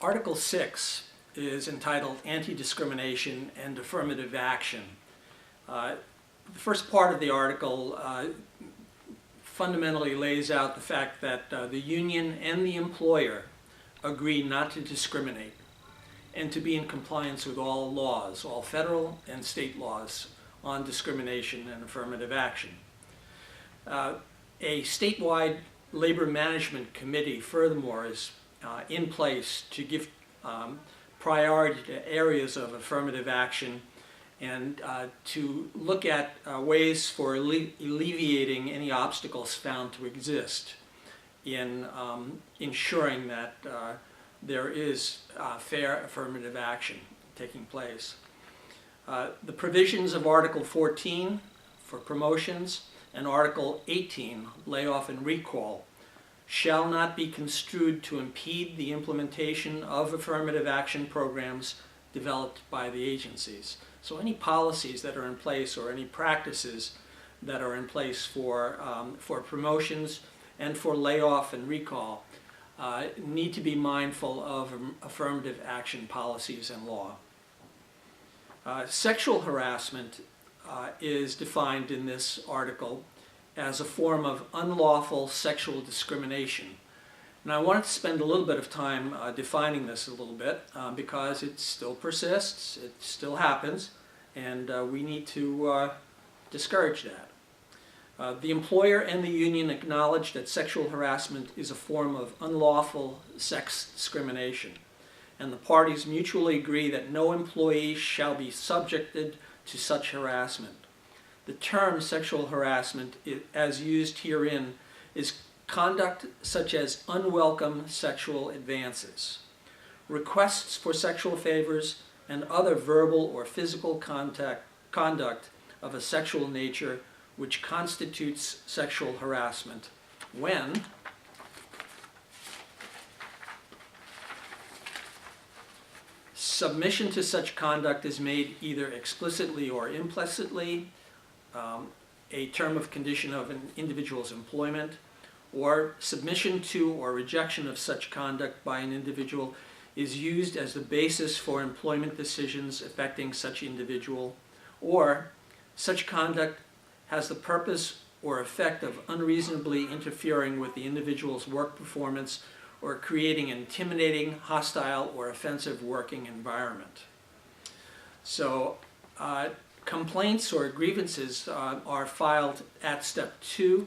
Article 6 is entitled Anti-Discrimination and Affirmative Action. The first part of the article fundamentally lays out the fact that the union and the employer agree not to discriminate and to be in compliance with all laws, all federal and state laws on discrimination and affirmative action. A statewide labor management committee, furthermore, is in place to give priority to areas of affirmative action and to look at ways for alleviating any obstacles found to exist in ensuring that there is fair affirmative action taking place. The provisions of Article 14 for promotions and Article 18, layoff and recall, shall not be construed to impede the implementation of affirmative action programs developed by the agencies. So any policies that are in place or any practices that are in place for promotions and for layoff and recall need to be mindful of affirmative action policies and law. Sexual harassment is defined in this article as a form of unlawful sexual discrimination. And I wanted to spend a little bit of time defining this a little bit because it still persists, it still happens, and we need to discourage that. The employer and the union acknowledge that sexual harassment is a form of unlawful sex discrimination, and the parties mutually agree that no employee shall be subjected to such harassment. The term sexual harassment, as used herein, is conduct such as unwelcome sexual advances, requests for sexual favors, and other verbal or physical conduct of a sexual nature which constitutes sexual harassment when submission to such conduct is made either explicitly or implicitly, a term of condition of an individual's employment, or submission to or rejection of such conduct by an individual is used as the basis for employment decisions affecting such individual, or such conduct has the purpose or effect of unreasonably interfering with the individual's work performance or creating an intimidating, hostile, or offensive working environment. So complaints or grievances are filed at step 2.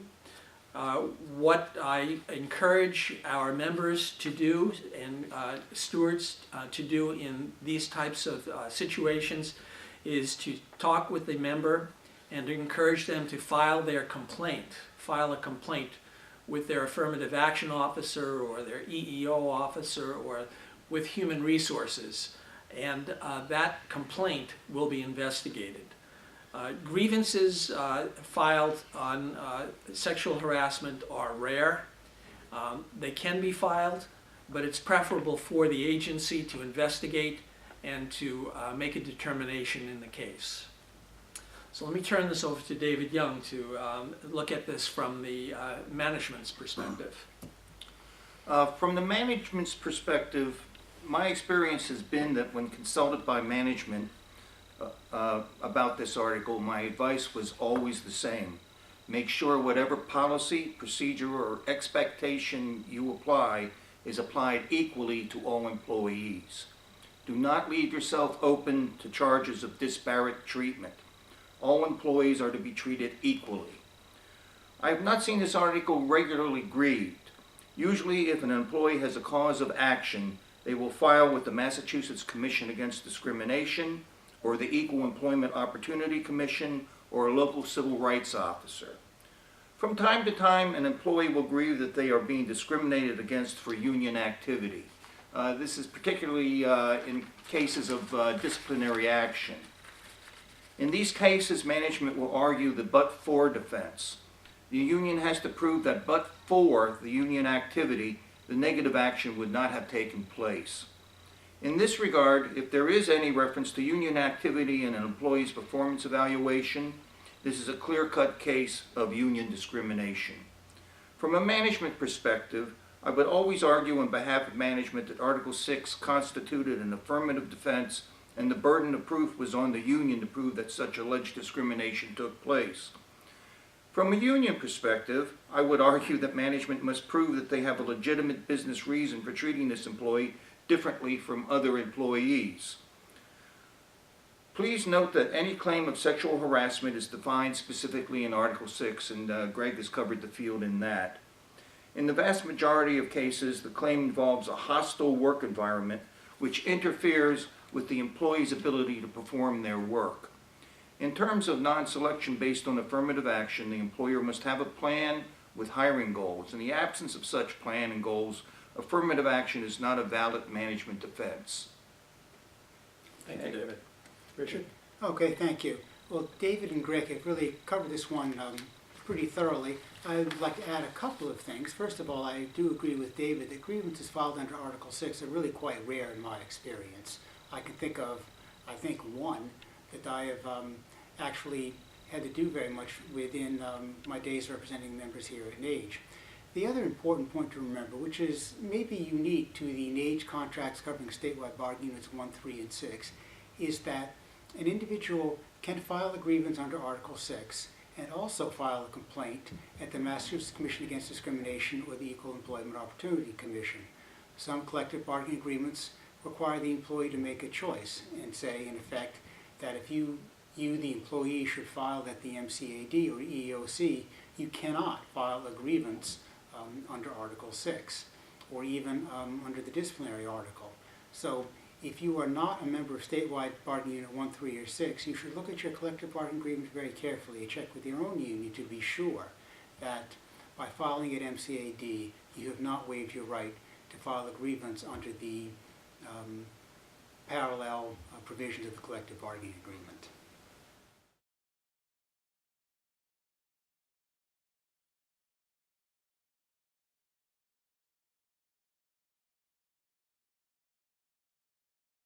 What I encourage our members to do and stewards to do in these types of situations is to talk with the member and to encourage them to file a complaint with their affirmative action officer or their EEO officer or with human resources, and that complaint will be investigated. Grievances filed on sexual harassment are rare. They can be filed, but it's preferable for the agency to investigate and to make a determination in the case. So let me turn this over to David Young to look at this from the management's perspective. From the management's perspective, my experience has been that when consulted by management about this article, my advice was always the same. Make sure whatever policy, procedure, or expectation you apply is applied equally to all employees. Do not leave yourself open to charges of disparate treatment. All employees are to be treated equally. I have not seen this article regularly grieved. Usually, if an employee has a cause of action, they will file with the Massachusetts Commission Against Discrimination, or the Equal Employment Opportunity Commission, or a local civil rights officer. From time to time, an employee will grieve that they are being discriminated against for union activity. This is particularly in cases of disciplinary action. In these cases, management will argue the but-for defense. The union has to prove that but for the union activity, the negative action would not have taken place. In this regard, if there is any reference to union activity in an employee's performance evaluation, this is a clear-cut case of union discrimination. From a management perspective, I would always argue on behalf of management that Article 6 constituted an affirmative defense and the burden of proof was on the union to prove that such alleged discrimination took place. From a union perspective, I would argue that management must prove that they have a legitimate business reason for treating this employee differently from other employees. Please note that any claim of sexual harassment is defined specifically in Article 6, and Greg has covered the field in that. In the vast majority of cases, the claim involves a hostile work environment which interferes with the employee's ability to perform their work. In terms of non-selection based on affirmative action, the employer must have a plan with hiring goals. In the absence of such plan and goals, affirmative action is not a valid management defense. Thank you, David. Richard? Okay, thank you. Well, David and Greg have really covered this one pretty thoroughly. I would like to add a couple of things. First of all, I do agree with David that grievances filed under Article 6 are really quite rare in my experience. I can think of, I think, one that I have actually had to do very much within my days representing members here at NAGE. The other important point to remember, which is maybe unique to the NAGE contracts covering statewide bargaining units 1, 3, and 6, is that an individual can file a grievance under Article 6 and also file a complaint at the Massachusetts Commission Against Discrimination or the Equal Employment Opportunity Commission. Some collective bargaining agreements require the employee to make a choice and say, in effect, that if you the employee, should file at the MCAD or EEOC, you cannot file a grievance under Article 6 or even under the disciplinary article. So if you are not a member of statewide bargaining unit 1, 3, or 6, you should look at your collective bargaining agreement very carefully and check with your own union to be sure that by filing at MCAD, you have not waived your right to file a grievance under the parallel provisions of the collective bargaining agreement.